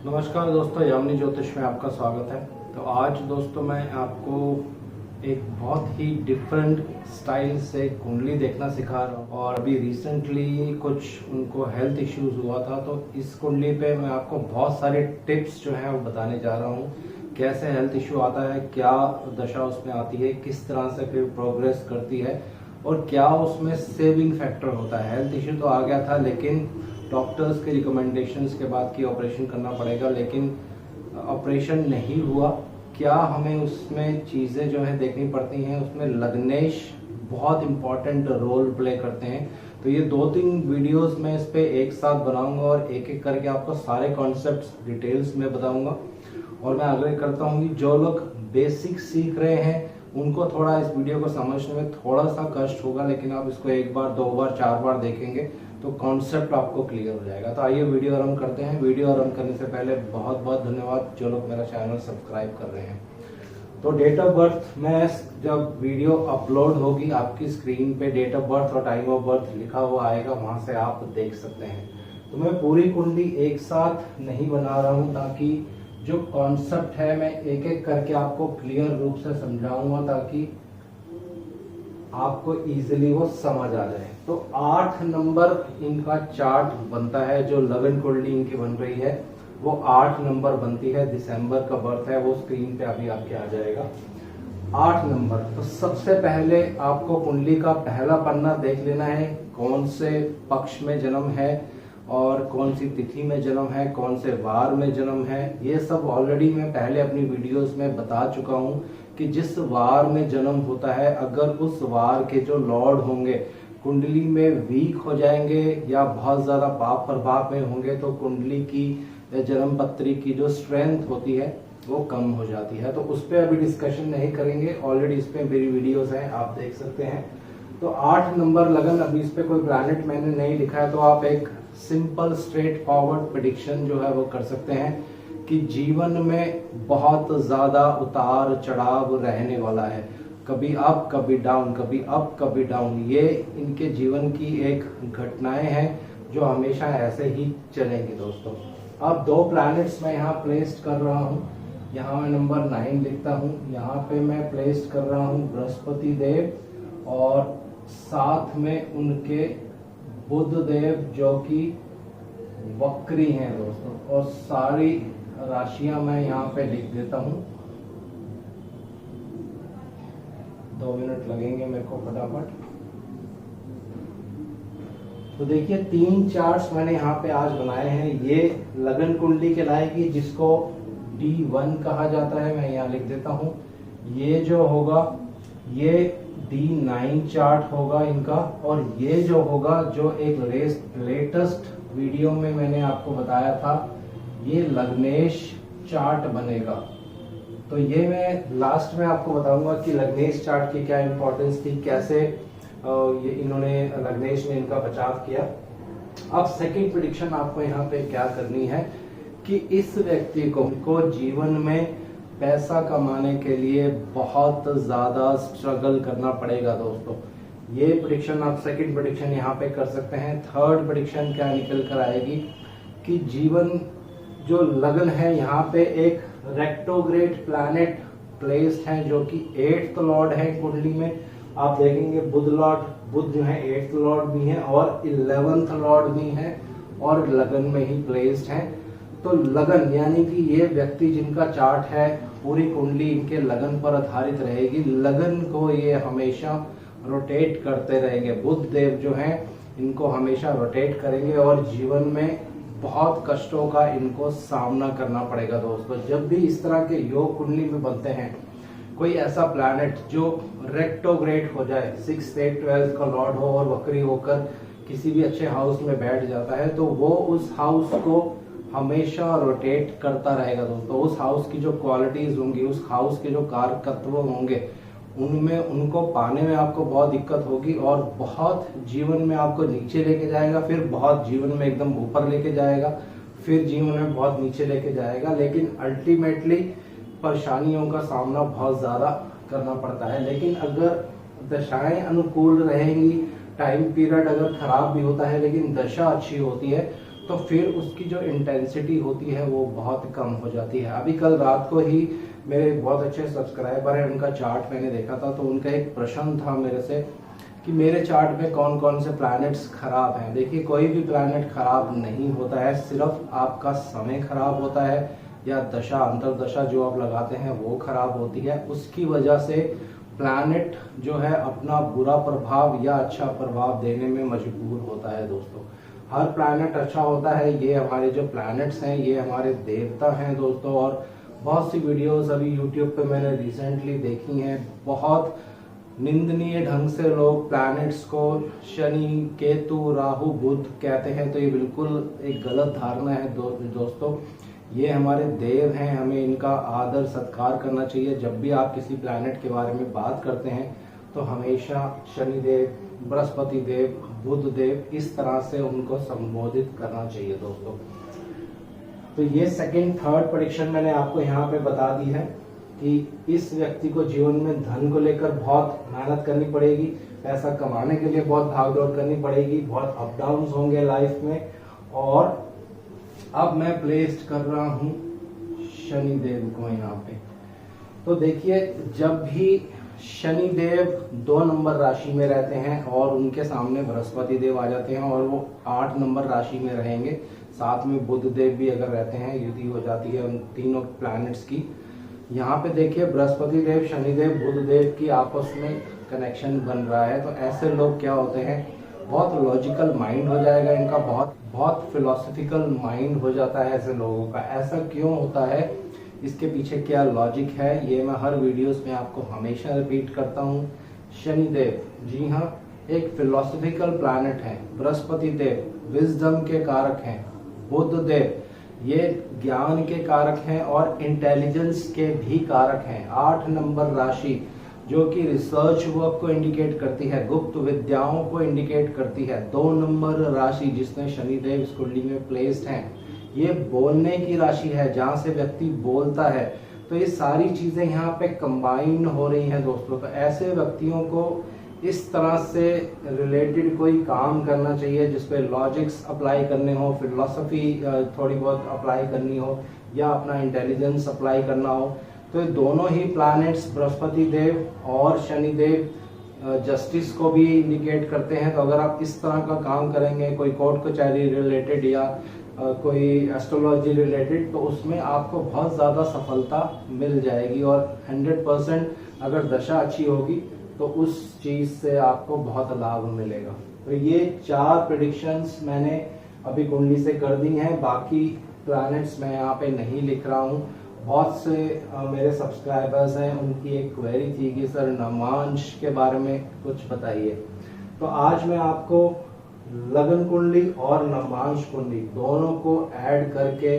नमस्कार दोस्तों, यामिनी ज्योतिष में आपका स्वागत है। तो आज दोस्तों मैं आपको एक बहुत ही डिफरेंट स्टाइल से कुंडली देखना सिखा रहा हूँ। और अभी रिसेंटली कुछ उनको हेल्थ इश्यूज हुआ था, तो इस कुंडली पे मैं आपको बहुत सारे टिप्स जो हैं वो बताने जा रहा हूँ। कैसे हेल्थ इश्यू आता है, क्या दशा उसमें आती है, किस तरह से फिर प्रोग्रेस करती है और क्या उसमें सेविंग फैक्टर होता है। हेल्थ इश्यू तो आ गया था, लेकिन डॉक्टर्स के रिकमेंडेशंस के बाद कि ऑपरेशन करना पड़ेगा, लेकिन ऑपरेशन नहीं हुआ। क्या हमें उसमें चीज़ें जो है देखनी पड़ती हैं, उसमें लग्नेश बहुत इम्पॉर्टेंट रोल प्ले करते हैं। तो ये 2-3 वीडियोस मैं इस पे एक साथ बनाऊंगा और एक एक करके आपको सारे कॉन्सेप्ट्स डिटेल्स में बताऊंगा। और मैं आग्रह करता हूँ कि जो लोग बेसिक सीख रहे हैं उनको थोड़ा इस वीडियो को समझने में थोड़ा सा कष्ट होगा, लेकिन आप इसको 1 बार 2 बार 4 बार देखेंगे तो कॉन्सेप्ट आपको क्लियर हो जाएगा। तो आइए वीडियो आरंभ करते हैं। वीडियो आरंभ करने से पहले बहुत बहुत धन्यवाद जो लोग मेरा चैनल सब्सक्राइब कर रहे हैं। तो डेट ऑफ बर्थ में जब वीडियो अपलोड होगी आपकी स्क्रीन पे डेट ऑफ बर्थ और टाइम ऑफ बर्थ लिखा हुआ आएगा, वहां से आप देख सकते हैं। तो मैं पूरी कुंडली एक साथ नहीं बना रहा हूं, ताकि जो कॉन्सेप्ट है मैं एक एक करके आपको क्लियर रूप से समझाऊंगा, ताकि आपको इजीली वो समझ आ जाए। तो 8 नंबर इनका चार्ट बनता है। जो लगन कुंडली इनकी बन रही है वो 8 नंबर बनती है। दिसंबर का बर्थ है, वो स्क्रीन पे अभी आपके आ जाएगा। 8 नंबर। तो सबसे पहले आपको कुंडली का पहला पन्ना देख लेना है, कौन से पक्ष में जन्म है और कौन सी तिथि में जन्म है, कौन से वार में जन्म है। ये सब ऑलरेडी मैं पहले अपनी वीडियोस में बता चुका हूँ कि जिस वार में जन्म होता है, अगर उस वार के जो लॉर्ड होंगे कुंडली में वीक हो जाएंगे या बहुत ज्यादा पाप प्रभाव में होंगे, तो कुंडली की जन्म पत्री की जो स्ट्रेंथ होती है वो कम हो जाती है। तो उस पर अभी डिस्कशन नहीं करेंगे, ऑलरेडी इस पे मेरी वीडियोस हैं, आप देख सकते हैं। तो 8 नंबर लगन, अभी इस पे कोई प्लैनेट मैंने नहीं लिखा है, तो आप एक सिंपल स्ट्रेट फॉरवर्ड प्रेडिक्शन जो है वो कर सकते हैं कि जीवन में बहुत ज्यादा उतार चढ़ाव रहने वाला है। कभी अप कभी डाउन, कभी अप कभी डाउन। ये इनके जीवन की एक घटनाएं हैं जो हमेशा ऐसे ही चलेंगी दोस्तों। अब 2 प्लैनेट्स मैं यहाँ प्लेस्ड कर रहा हूँ। यहाँ मैं नंबर 9 लिखता हूँ। यहाँ पे मैं प्लेस्ड कर रहा हूँ बृहस्पति देव और साथ में उनके बुध देव जो कि वक्री हैं दोस्तों। और सारी राशियां मैं यहाँ पे लिख देता हूँ। 2 मिनट लगेंगे मेरे को फटाफट। तो देखिए 3 चार्ट्स मैंने यहाँ पे आज बनाए हैं। ये लगन कुंडली कहलाएगी, जिसको D1 कहा जाता है। मैं यहाँ लिख देता हूँ। ये जो होगा ये D9 चार्ट होगा इनका। और ये जो होगा, जो एक लेटेस्ट वीडियो में मैंने आपको बताया था, ये लग्नेश चार्ट बनेगा। तो ये मैं लास्ट में आपको बताऊंगा कि लग्नेश चार्ट की क्या इंपॉर्टेंस थी, कैसे ये इन्होंने लग्नेश ने इनका बचाव किया। अब सेकंड प्रेडिक्शन आपको यहाँ पे क्या करनी है कि इस व्यक्ति को जीवन में पैसा कमाने के लिए बहुत ज्यादा स्ट्रगल करना पड़ेगा दोस्तों। ये प्रेडिक्शन आप सेकंड प्रेडिक्शन यहाँ पे कर सकते हैं। थर्ड प्रेडिक्शन क्या निकल कर आएगी कि जीवन जो लगन है, यहाँ पे एक रेट्रोग्रेड प्लैनेट प्लेस्ड है जो कि 8th लॉर्ड है कुंडली में। आप देखेंगे बुध जो है 8th लॉर्ड भी है और 11th लॉर्ड भी है और लगन में ही प्लेस्ड है। तो लगन यानी कि ये व्यक्ति जिनका चार्ट है, पूरी कुंडली इनके लगन पर आधारित रहेगी। लगन को ये हमेशा रोटेट करते रहेंगे। बुध देव जो हैं इनको हमेशा रोटेट करेंगे और जीवन में बहुत कष्टों का इनको सामना करना पड़ेगा दोस्तों। जब भी इस तरह के योग कुंडली में बनते हैं, कोई ऐसा प्लैनेट जो रेट्रोग्रेड हो जाए, 6th 8th 12th का लॉर्ड हो और वक्री होकर किसी भी अच्छे हाउस में बैठ जाता है, तो वो उस हाउस को हमेशा रोटेट करता रहेगा दोस्तों। उस हाउस की जो क्वालिटीज होंगी, उस हाउस के जो कारकत्व होंगे, उनमें उनको पाने में आपको बहुत दिक्कत होगी और बहुत जीवन में आपको नीचे लेके जाएगा, फिर बहुत जीवन में एकदम ऊपर लेके जाएगा, फिर जीवन में बहुत नीचे लेके जाएगा। लेकिन अल्टीमेटली परेशानियों का सामना बहुत ज्यादा करना पड़ता है। लेकिन अगर दशाएं अनुकूल रहेंगी, टाइम पीरियड अगर खराब भी होता है लेकिन दशा अच्छी होती है, तो फिर उसकी जो इंटेंसिटी होती है वो बहुत कम हो जाती है। अभी कल रात को ही मेरे बहुत अच्छे सब्सक्राइबर हैं, उनका चार्ट मैंने देखा था, तो उनका एक प्रश्न था मेरे से कि मेरे चार्ट में कौन कौन से प्लैनेट्स खराब हैं। देखिए, कोई भी प्लैनेट खराब नहीं होता है, सिर्फ आपका समय खराब होता है या दशा अंतरदशा जो आप लगाते हैं वो खराब होती है। उसकी वजह से प्लैनेट जो है अपना बुरा प्रभाव या अच्छा प्रभाव देने में मजबूर होता है। दोस्तों, हर प्लैनेट अच्छा होता है, ये हमारे जो प्लैनेट्स हैं ये हमारे देवता हैं दोस्तों। और बहुत सी वीडियोस अभी यूट्यूब पे मैंने रिसेंटली देखी हैं, बहुत निंदनीय ढंग से लोग प्लैनेट्स को शनि, केतु, राहु, बुध कहते हैं, तो ये बिल्कुल एक गलत धारणा है दोस्तों। ये हमारे देव हैं, हमें इनका आदर सत्कार करना चाहिए। जब भी आप किसी प्लैनेट के बारे में बात करते हैं तो हमेशा शनिदेव, बृहस्पति देव, बुध देव, इस तरह से उनको संबोधित करना चाहिए दोस्तों। तो ये सेकंड थर्ड प्रेडिक्शन मैंने आपको यहाँ पे बता दी है कि इस व्यक्ति को जीवन में धन को लेकर बहुत मेहनत करनी पड़ेगी, पैसा कमाने के लिए बहुत भागदौड़ करनी पड़ेगी, बहुत अप डाउन होंगे लाइफ में। और अब मैं प्लेस्ड कर रहा हूं शनिदेव को यहाँ पे। तो देखिए, जब भी शनिदेव 2 नंबर राशि में रहते हैं और उनके सामने बृहस्पति देव आ जाते हैं और वो 8 नंबर राशि में रहेंगे, साथ में बुध देव भी अगर रहते हैं, युति हो जाती है उन तीनों प्लैनेट्स की। यहाँ पे देखिए, बृहस्पति देव, शनिदेव, बुध देव की आपस में कनेक्शन बन रहा है। तो ऐसे लोग क्या होते हैं, बहुत लॉजिकल माइंड हो जाएगा इनका, बहुत फिलोसफिकल माइंड हो जाता है ऐसे लोगों का। ऐसा क्यों होता है, इसके पीछे क्या लॉजिक है, ये मैं हर वीडियोस में आपको हमेशा रिपीट करता हूँ। शनिदेव, जी हाँ, एक फिलोसफिकल प्लैनेट है। बृहस्पति देव विजडम के कारक हैं। बुध देव ये ज्ञान के कारक हैं और इंटेलिजेंस के भी कारक हैं। 8 नंबर राशि जो कि रिसर्च वर्क को इंडिकेट करती है, गुप्त विद्याओं को इंडिकेट करती है। 2 नंबर राशि जिसमें शनिदेव इस कुंडली में प्लेस्ड हैं, ये बोलने की राशि है, जहां से व्यक्ति बोलता है। तो ये सारी चीजें यहाँ पे कंबाइन हो रही हैं दोस्तों। तो ऐसे व्यक्तियों को इस तरह से रिलेटेड कोई काम करना चाहिए जिसपे लॉजिक्स अप्लाई करने हो, फिलोसफी थोड़ी बहुत अप्लाई करनी हो या अपना इंटेलिजेंस अप्लाई करना हो। तो ये दोनों ही प्लैनेट्स, बृहस्पति देव और शनिदेव, जस्टिस को भी इंडिकेट करते हैं। तो अगर आप इस तरह का काम करेंगे, कोई कोर्ट कचहरी रिलेटेड या कोई एस्ट्रोलॉजी रिलेटेड, तो उसमें आपको बहुत ज़्यादा सफलता मिल जाएगी। और 100% अगर दशा अच्छी होगी तो उस चीज़ से आपको बहुत लाभ मिलेगा। तो ये 4 प्रेडिक्शंस मैंने अभी कुंडली से कर दी हैं, बाकी प्लैनेट्स मैं यहाँ पे नहीं लिख रहा हूँ। बहुत से मेरे सब्सक्राइबर्स हैं, उनकी एक क्वेरी थी कि सर नवांश के बारे में कुछ बताइए। तो आज मैं आपको लगन कुंडली और नवांश कुंडली दोनों को ऐड करके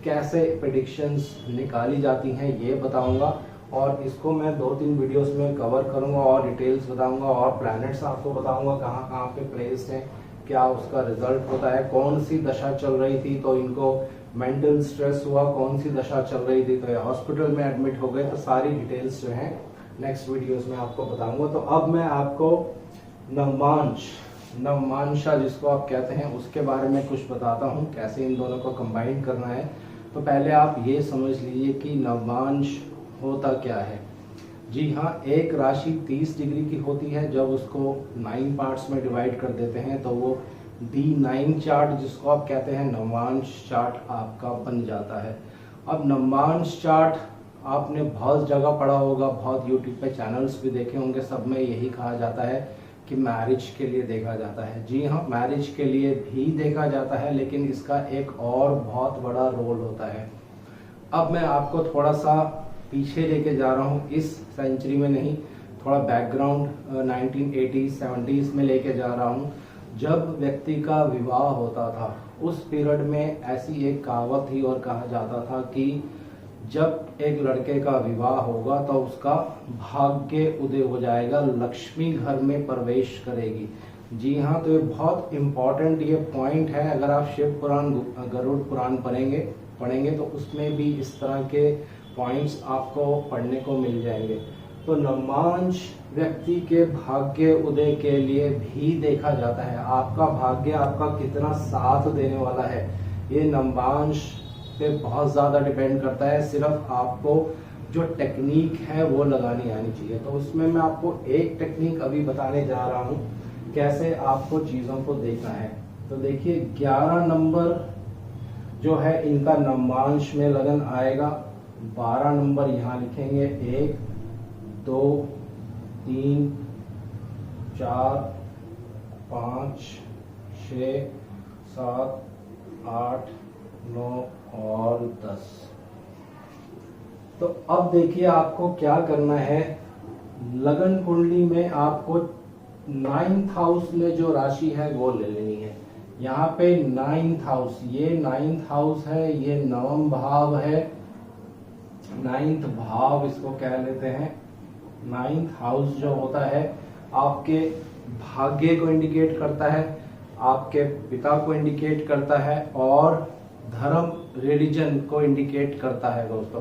कैसे प्रेडिक्शंस निकाली जाती हैं ये बताऊंगा। और इसको मैं 2-3 वीडियोस में कवर करूंगा और डिटेल्स बताऊंगा और प्लैनेट्स आपको बताऊंगा कहाँ कहाँ पे प्लेस्ड हैं, क्या उसका रिजल्ट होता है, कौन सी दशा चल रही थी तो इनको मेंटल स्ट्रेस हुआ, कौन सी दशा चल रही थी तो ये हॉस्पिटल में एडमिट हो गए। तो सारी डिटेल्स जो हैं नेक्स्ट वीडियोस में आपको बताऊंगा। तो अब मैं आपको नवमांशा जिसको आप कहते हैं उसके बारे में कुछ बताता हूँ, कैसे इन दोनों को कंबाइन करना है। तो पहले आप ये समझ लीजिए कि नवमांश होता क्या है। जी हाँ, एक राशि 30 डिग्री की होती है। जब उसको 9 पार्ट्स में डिवाइड कर देते हैं तो वो D9 चार्ट जिसको आप कहते हैं नवमांश चार्ट आपका बन जाता है। अब नवमांश चार्ट आपने बहुत जगह पढ़ा होगा, बहुत यूट्यूब पे चैनल्स भी देखे होंगे, सब में यही कहा जाता है कि मैरिज के लिए देखा जाता है। जी हाँ, मैरिज के लिए भी देखा जाता है, लेकिन इसका एक और बहुत बड़ा रोल होता है। अब मैं आपको थोड़ा सा पीछे लेके जा रहा हूँ, इस सेंचुरी में नहीं, थोड़ा बैकग्राउंड 1980s 70s में लेके जा रहा हूँ। जब व्यक्ति का विवाह होता था उस पीरियड में ऐसी एक कहावत थी और कहा जाता था कि जब एक लड़के का विवाह होगा तो उसका भाग्य उदय हो जाएगा, लक्ष्मी घर में प्रवेश करेगी। जी हाँ, तो ये बहुत इम्पोर्टेंट ये पॉइंट है। अगर आप शिव पुराण, गरुड़ पुराण पढ़ेंगे तो उसमें भी इस तरह के पॉइंट्स आपको पढ़ने को मिल जाएंगे। तो नवमांश व्यक्ति के भाग्य उदय के लिए भी देखा जाता है। आपका भाग्य आपका कितना साथ देने वाला है, ये नवमांश पे बहुत ज्यादा डिपेंड करता है। सिर्फ आपको जो टेक्निक है वो लगानी आनी चाहिए। तो उसमें मैं आपको एक टेक्निक अभी बताने जा रहा हूँ, कैसे आपको चीजों को देखना है। तो देखिए 11 नंबर जो है इनका नवमांश में लगन आएगा। 12 नंबर यहाँ लिखेंगे, 1 2 3 4 5 6 7 8 9 और 10। तो अब देखिए आपको क्या करना है। लगन कुंडली में आपको 9th हाउस में जो राशि है वो ले लेनी है। यहाँ पे 9th हाउस, ये 9th हाउस है, ये नवम भाव है, 9th भाव इसको कह लेते हैं। 9th हाउस जो होता है आपके भाग्य को इंडिकेट करता है, आपके पिता को इंडिकेट करता है और धर्म रिलीजन को इंडिकेट करता है दोस्तों।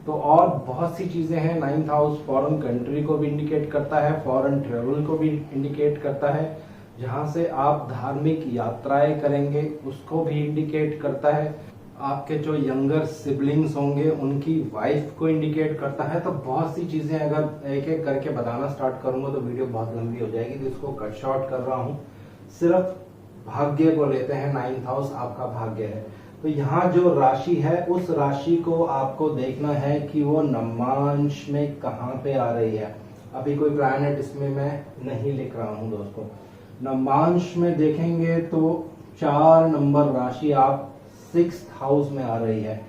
तो और बहुत सी चीजें हैं। 9th हाउस फॉरेन कंट्री को भी इंडिकेट करता है, फॉरेन ट्रेवल को भी इंडिकेट करता है, जहां से आप धार्मिक यात्राएं करेंगे उसको भी इंडिकेट करता है, आपके जो यंगर सिबलिंग्स होंगे उनकी वाइफ को इंडिकेट करता है। तो बहुत सी चीजें अगर एक एक करके बताना स्टार्ट करूंगा तो वीडियो बहुत लंबी हो जाएगी, तो इसको कट शॉर्ट कर रहा हूं। सिर्फ भाग्य को लेते हैं। 9th हाउस आपका भाग्य है। तो यहाँ जो राशि है उस राशि को आपको देखना है कि वो नवमांश में कहाँ पे आ रही है। अभी कोई प्लैनेट इसमें मैं नहीं लिख रहा हूँ दोस्तों। नवमांश में देखेंगे तो 4 नंबर राशि आप 6th हाउस में आ रही है।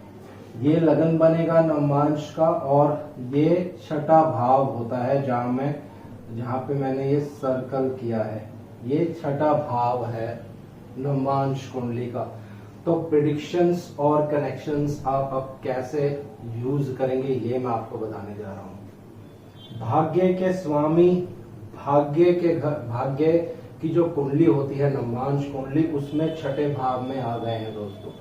ये लगन बनेगा नवमांश का और ये छठा भाव होता है जहाँ पे मैंने ये सर्कल किया है, ये छठा भाव है नवमांश कुंडली का। तो प्रिडिक्शंस और कनेक्शंस आप अब कैसे यूज करेंगे ये मैं आपको बताने जा रहा हूँ। भाग्य के स्वामी, भाग्य की जो कुंडली होती है नवमांश कुंडली, उसमें छठे भाव में आ गए हैं दोस्तों।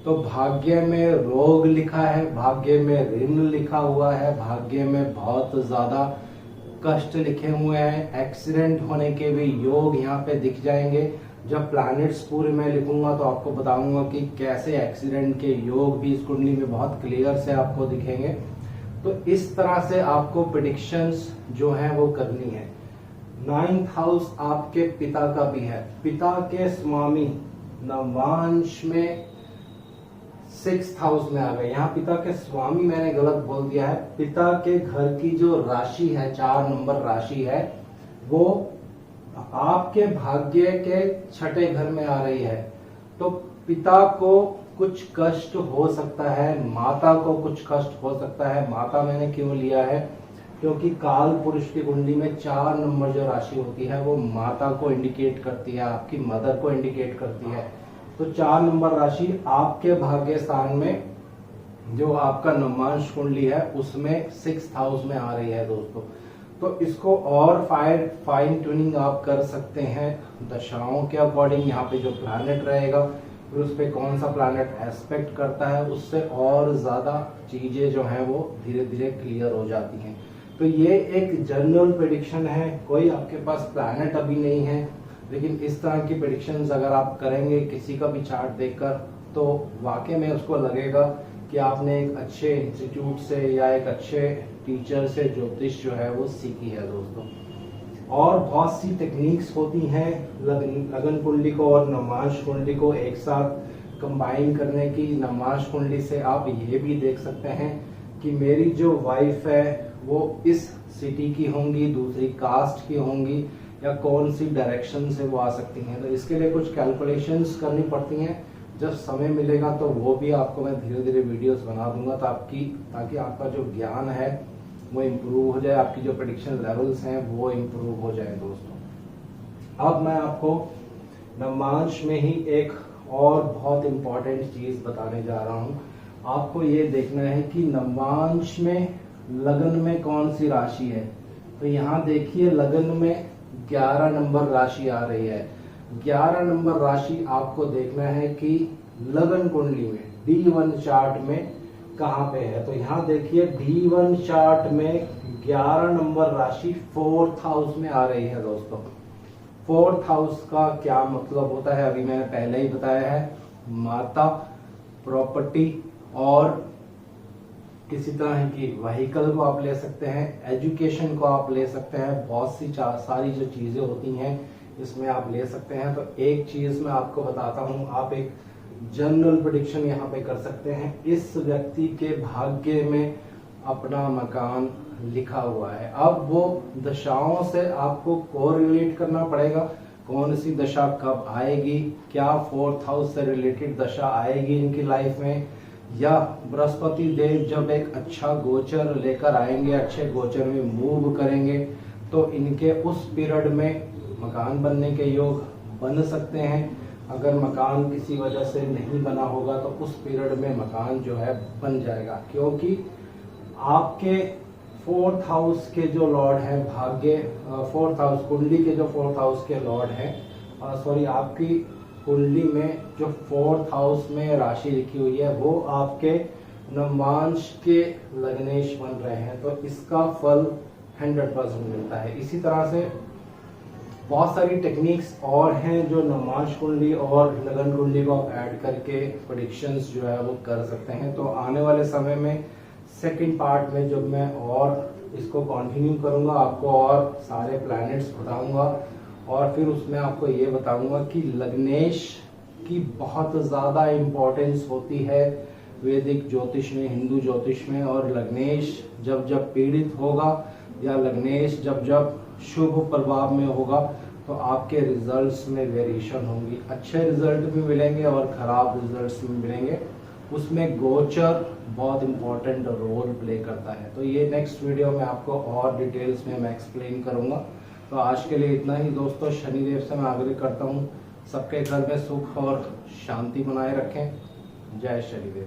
तो भाग्य में रोग लिखा है, भाग्य में ऋण लिखा हुआ है, भाग्य में बहुत ज्यादा कष्ट लिखे हुए हैं, एक्सीडेंट होने के भी योग यहाँ पे दिख जाएंगे। जब प्लैनेट्स पूरे मैं लिखूंगा तो आपको बताऊंगा कि कैसे एक्सीडेंट के योग भी इस कुंडली में बहुत क्लियर से आपको दिखेंगे। तो इस तरह से आपको प्रेडिक्शंस जो है वो करनी है। 9th हाउस आपके पिता का भी है, पिता के स्वामी नवमांश में 6th हाउस में आ गए। यहाँ पिता के स्वामी मैंने गलत बोल दिया है। पिता के घर की जो राशि है, 4 नंबर राशि है, वो आपके भाग्य के छठे घर में आ रही है। तो पिता को कुछ कष्ट हो सकता है, माता को कुछ कष्ट हो सकता है। माता मैंने क्यों लिया है, क्योंकि काल पुरुष की कुंडली में 4 नंबर जो राशि होती है वो माता को इंडिकेट करती है, आपकी मदर को इंडिकेट करती है। तो 4 नंबर राशि आपके भाग्य स्थान में जो आपका नवमांश कुंडली है उसमें 6th हाउस में आ रही है दोस्तों। तो इसको और फाइन ट्यूनिंग आप कर सकते हैं दशाओं के अकॉर्डिंग। यहाँ पे जो प्लैनेट रहेगा फिर उस पे कौन सा प्लैनेट एस्पेक्ट करता है, उससे और ज्यादा चीजें जो हैं वो धीरे धीरे क्लियर हो जाती हैं। तो ये एक जनरल प्रेडिक्शन है, कोई आपके पास प्लैनेट अभी नहीं है, लेकिन इस तरह की प्रेडिक्शंस अगर आप करेंगे किसी का भी चार्ट देखकर तो वाकई में उसको लगेगा कि आपने एक अच्छे इंस्टीट्यूट से या एक अच्छे टीचर से ज्योतिष जो है वो सीखी है दोस्तों। और बहुत सी टेक्निक्स होती हैं लगन कुंडली को और नवमांश कुंडली को एक साथ कंबाइन करने की। नवमांश कुंडली से आप ये भी देख सकते हैं कि मेरी जो वाइफ है वो इस सिटी की होंगी, दूसरी कास्ट की होंगी, या कौन सी डायरेक्शन से वो आ सकती हैं। तो इसके लिए कुछ कैलकुलेशंस करनी पड़ती हैं। जब समय मिलेगा तो वो भी आपको मैं धीरे धीरे वीडियोस बना दूंगा ताकि आपका जो ज्ञान है वो इम्प्रूव हो जाए, आपकी जो प्रेडिक्शन लेवल्स हैं वो इम्प्रूव हो जाए दोस्तों। अब मैं आपको नवमांश में ही एक और बहुत इम्पोर्टेंट चीज बताने जा रहा हूँ। आपको ये देखना है कि नवमांश में लगन में कौन सी राशि है। तो यहाँ देखिए लगन में 11 नंबर राशि आ रही है। 11 नंबर राशि आपको देखना है कि लगन कुंडली में D1 चार्ट में कहाँ पे है। तो यहाँ देखिए D1 चार्ट में 11 नंबर राशि 4th हाउस में आ रही है दोस्तों। 4th हाउस का क्या मतलब होता है अभी मैंने पहले ही बताया है, माता, प्रॉपर्टी और किसी तरह की व्हीकल को आप ले सकते हैं, एजुकेशन को आप ले सकते हैं, बहुत सी सारी जो चीजें होती हैं इसमें आप ले सकते हैं। तो एक चीज मैं आपको बताता हूं, आप एक जनरल प्रेडिक्शन यहाँ पे कर सकते हैं। इस व्यक्ति के भाग्य में अपना मकान लिखा हुआ है। अब वो दशाओं से आपको कोरिलेट करना पड़ेगा, कौन सी दशा कब आएगी, क्या 4th हाउस से रिलेटेड दशा आएगी इनकी लाइफ में, या बृहस्पति देव जब एक अच्छा गोचर लेकर आएंगे, अच्छे गोचर में मूव करेंगे, तो इनके उस पीरियड में मकान बनने के योग बन सकते हैं। अगर मकान किसी वजह से नहीं बना होगा तो उस पीरियड में मकान जो है बन जाएगा, क्योंकि आपके 4th हाउस के जो लॉर्ड हैं भाग्य, 4th हाउस कुंडली के जो 4th हाउस के लॉर्ड हैं, सॉरी आपकी कुंडली में जो 4th हाउस में राशि लिखी हुई है वो आपके नवांश के लग्नेश बन रहे हैं, तो इसका फल 100% मिलता है। इसी तरह से बहुत सारी टेक्निक्स और हैं जो नवांश कुंडली और लगन कुंडली को आप ऐड करके प्रेडिक्शंस जो है वो कर सकते हैं। तो आने वाले समय में सेकंड पार्ट में जब मैं और इसको कंटिन्यू करूंगा, आपको और सारे प्लैनेट्स बताऊंगा और फिर उसमें आपको ये बताऊंगा कि लग्नेश की बहुत ज़्यादा इम्पोर्टेंस होती है वैदिक ज्योतिष में, हिंदू ज्योतिष में। और लग्नेश जब जब पीड़ित होगा या लग्नेश जब जब शुभ प्रभाव में होगा तो आपके रिजल्ट्स में वेरिएशन होंगी, अच्छे रिजल्ट भी मिलेंगे और खराब रिजल्ट्स भी मिलेंगे। उसमें गोचर बहुत इंपॉर्टेंट रोल प्ले करता है। तो ये नेक्स्ट वीडियो में आपको और डिटेल्स में मैं एक्सप्लेन करूंगा। तो आज के लिए इतना ही दोस्तों। शनिदेव से मैं आग्रह करता हूँ सबके घर में सुख और शांति बनाए रखें। जय शनिदेव।